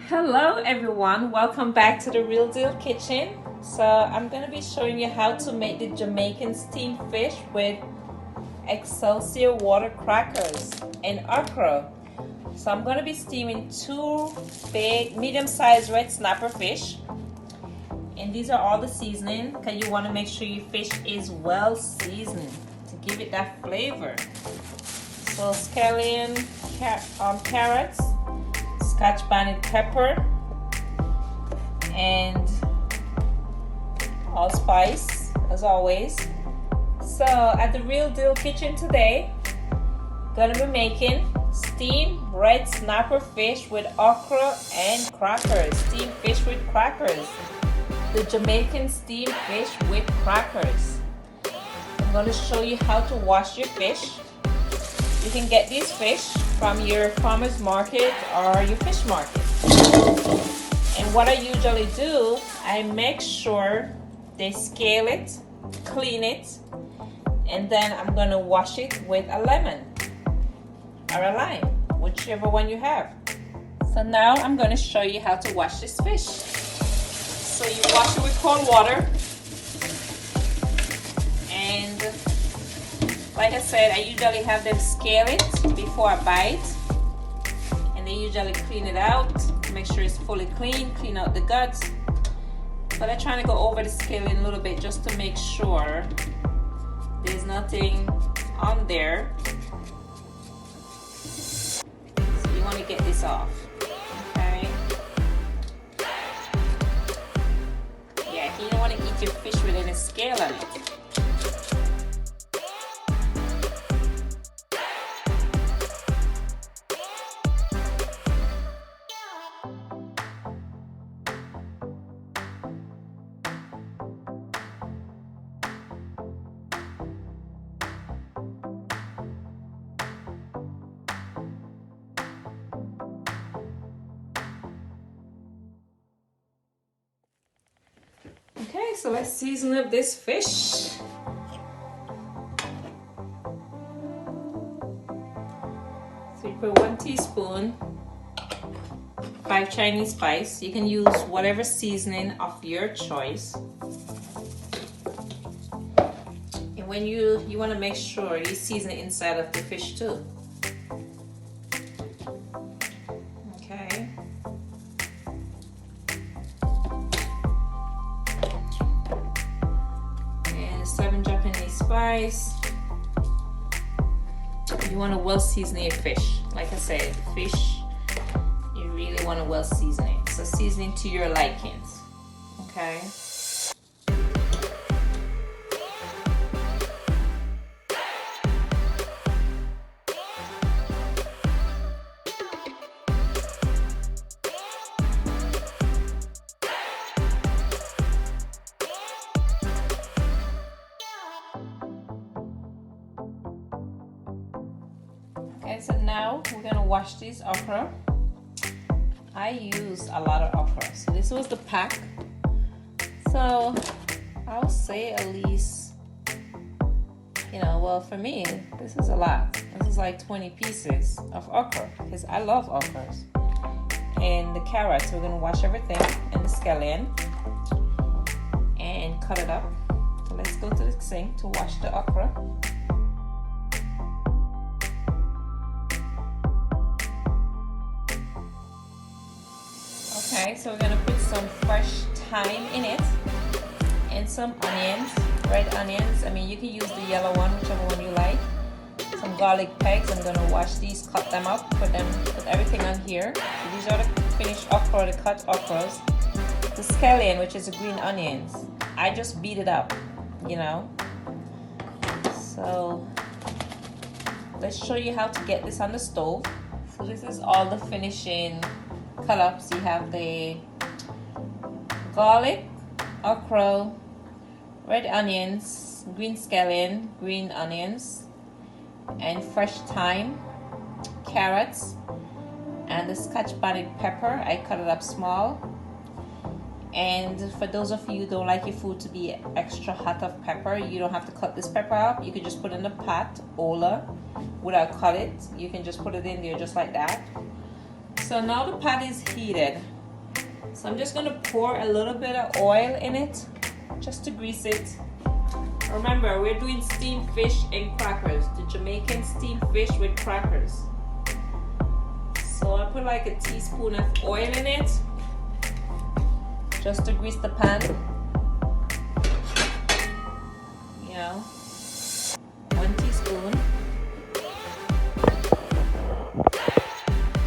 Hello everyone, welcome back to the Real Deal kitchen. So I'm going to be showing you how to make the Jamaican steamed fish with Excelsior water crackers and okra. So I'm going to be steaming two big medium-sized red snapper fish, and these are all the seasoning because you want to make sure your fish is well seasoned to give it that flavor. So scallion, carrots, scotch bonnet pepper, and allspice as always. So at the Real Deal kitchen today, gonna be making steamed red snapper fish with okra and crackers. Steamed fish with crackers. The Jamaican steamed fish with crackers. I'm gonna show you how to wash your fish. You can get these fish from your farmer's market or your fish market. And what I usually do, I make sure they scale it, clean it, and then I'm gonna wash it with a lemon or a lime, whichever one you have. So now I'm gonna show you how to wash this fish. So you wash it with cold water, and like I said, I usually have them scale it before I bite, and they usually clean it out, make sure it's fully clean, clean out the guts. But I'm trying to go over the scaling a little bit just to make sure there's nothing on there. So you want to get this off, okay? Yeah, you don't want to eat your fish with any scale on it. Okay, so let's season up this fish. So you put 1 teaspoon, 5 Chinese spice. You can use whatever seasoning of your choice. And when you want to make sure you season it inside of the fish too. Okay. And 7 Japanese spice. You want to well season your fish. Like I said, fish, you really want to well season it. So seasoning to your likings. Okay. Okay, so now we're gonna wash this okra. I use a lot of okra. So this was the pack. So I'll say at least, well, for me, this is a lot. This is like 20 pieces of okra because I love okras. And the carrots, we're gonna wash everything, and the scallion, and cut it up. So let's go to the sink to wash the okra. Okay, so we're gonna put some fresh thyme in it and some onions, red onions. I mean, you can use the yellow one, whichever one you like. Some garlic pegs. I'm gonna wash these, cut them up, put everything on here. So these are the finished okra, the cut okras. The scallion, which is the green onions, I just beat it up, So let's show you how to get this on the stove. So this is all the finishing cut-ups. You have the garlic, okra, red onions, green scallion, green onions, and fresh thyme, carrots, and the scotch bonnet pepper. I cut it up small. And for those of you who don't like your food to be extra hot of pepper, you don't have to cut this pepper up. You can just put it in the pot, without cut it. You can just put it in there just like that. So now the pot is heated. So I'm just gonna pour a little bit of oil in it just to grease it. Remember, we're doing steamed fish and crackers, the Jamaican steamed fish with crackers. So I put like a teaspoon of oil in it just to grease the pan. You know, 1 teaspoon.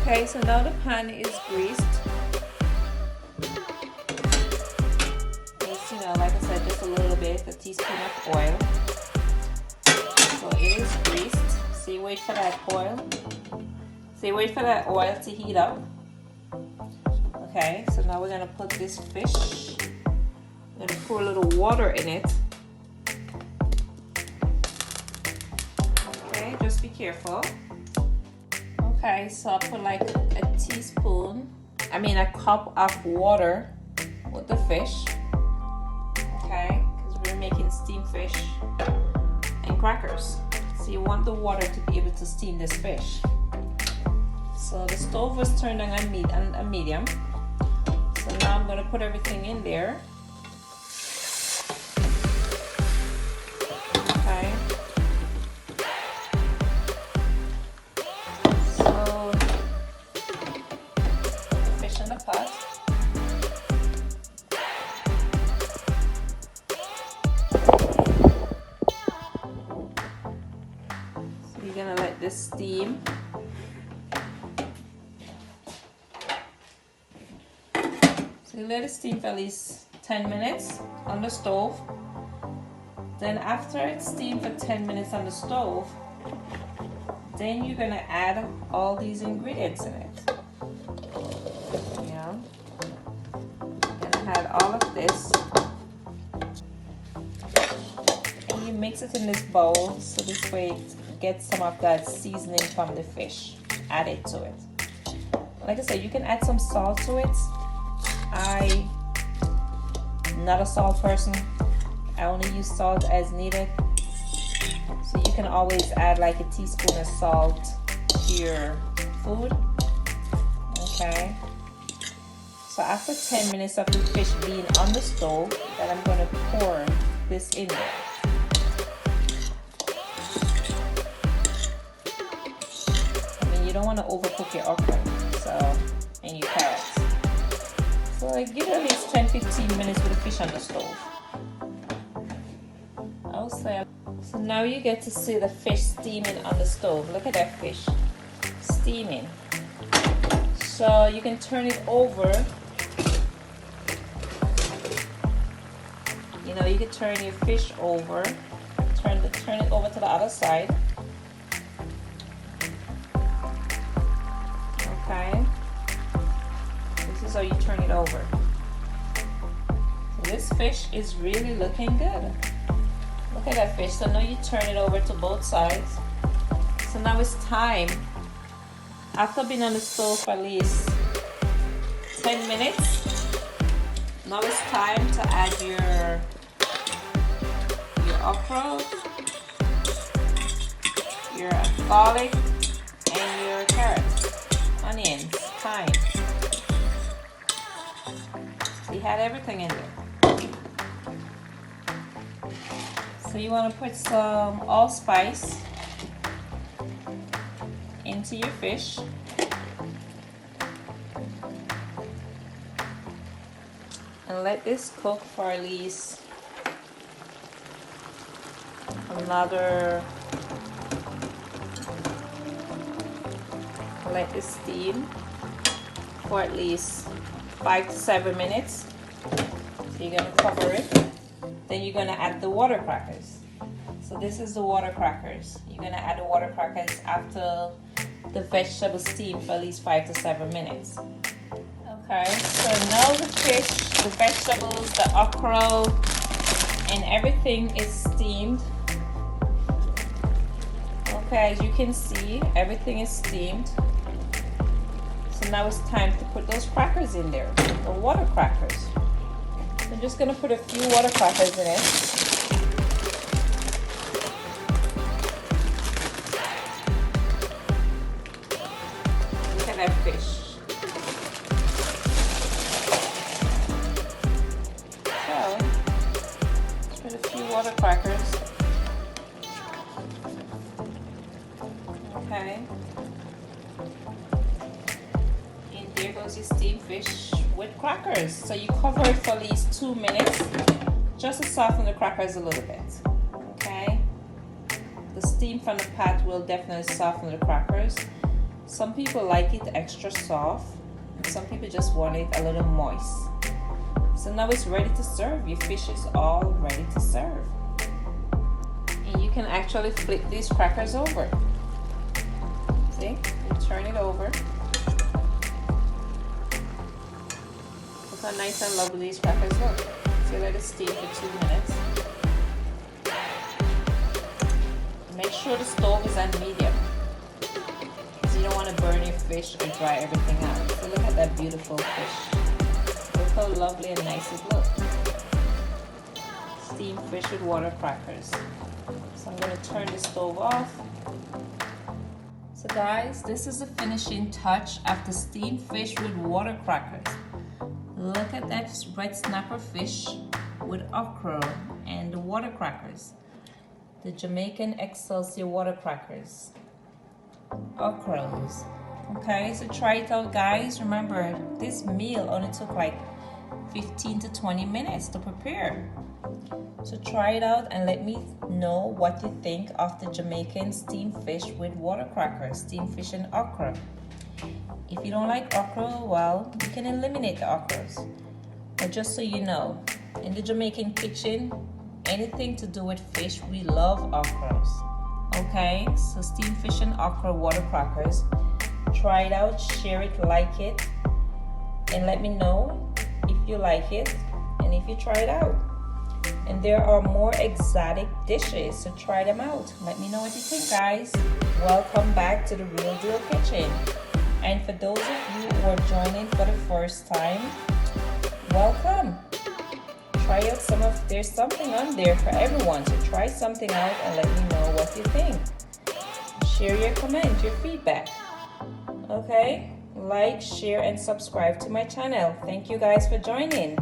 Okay, so now the pan is greased. Just, you know, like I said, just a little bit, a teaspoon of oil. So it is greased. So you wait for that oil. So you wait for that oil to heat up. Okay, so now we're gonna put this fish. I'm gonna pour a little water in it. Okay, just be careful. Okay, so I'll put like a cup of water with the fish. Okay, because we're making steamed fish and crackers. So you want the water to be able to steam this fish. So the stove was turned on a medium. So now I'm gonna put everything in there. Okay. So the fish in the pot. So you're gonna let this steam. So you let it steam for at least 10 minutes on the stove. Then after it's steamed for 10 minutes on the stove, then you're gonna add all these ingredients in it. Yeah. You're gonna add all of this. And you mix it in this bowl so this way it gets some of that seasoning from the fish. Add it to it. Like I said, you can add some salt to it. I'm not a salt person. I only use salt as needed. So you can always add like a teaspoon of salt to your food. Okay. So after 10 minutes of the fish being on the stove, then I'm going to pour this in there. I mean, you don't want to overcook your okra, and your carrots. So I give it at least 10-15 minutes with the fish on the stove. I'll say. So now you get to see the fish steaming on the stove. Look at that fish steaming. So you can turn it over. You know, you can turn your fish over. Turn it over to the other side. Okay. This is how you turn it over. So this fish is really looking good. Look at that fish. So now you turn it over to both sides. So now it's time. After being on the stove for at least 10 minutes, now it's time to add your okra, your garlic, and your carrots, onions, thyme. So you had everything in there. So you want to put some allspice into your fish. And let this cook for at least let this steam for at least 5 to 7 minutes. So you're going to cover it. Then you're going to add the water crackers. So this is the water crackers. You're going to add the water crackers after the vegetables steam for at least 5 to 7 minutes. Okay, so now the fish, the vegetables, the okra, and everything is steamed. Okay, as you can see, everything is steamed. So now it's time to put those crackers in there, the water crackers. I'm just going to put a few water crackers in it. Look at that fish. water crackers. Okay. And there goes your steamed fish with crackers. So you cover it for at least 2 minutes just to soften the crackers a little bit. Okay. The steam from the pot will definitely soften the crackers. Some people like it extra soft, and some people just want it a little moist. So now it's ready to serve. Your fish is all ready to serve. And you can actually flip these crackers over. See? You turn it over. Look how nice and lovely these crackers look. So let it steam for 2 minutes. Make sure the stove is on medium, because you don't want to burn your fish or dry everything out. So look at that beautiful fish. Look how lovely and nice it looks. Steamed fish with water crackers. So I'm going to turn the stove off. So guys, this is the finishing touch of the steamed fish with water crackers. Look at that red snapper fish with okra and the water crackers. The Jamaican Excelsior water crackers. Okras. Okay, so try it out, guys. Remember, this meal only took like 15 to 20 minutes to prepare. So try it out and let me know what you think of the Jamaican steamed fish with water crackers, steamed fish and okra. If you don't like okra, well, you can eliminate the okras. But just so you know, in the Jamaican kitchen, anything to do with fish, we love okras. Okay, so steamed fish and okra water crackers. Try it out, share it, like it, and let me know if you like it and if you try it out. And there are more exotic dishes, so try them out. Let me know what you think, guys. Welcome back to the Real Deal Kitchen. And for those of you who are joining for the first time, welcome. Try out there's something on there for everyone, so try something out and let me know what you think. Share your comment, your feedback. Okay, like, share, and subscribe to my channel. Thank you guys for joining.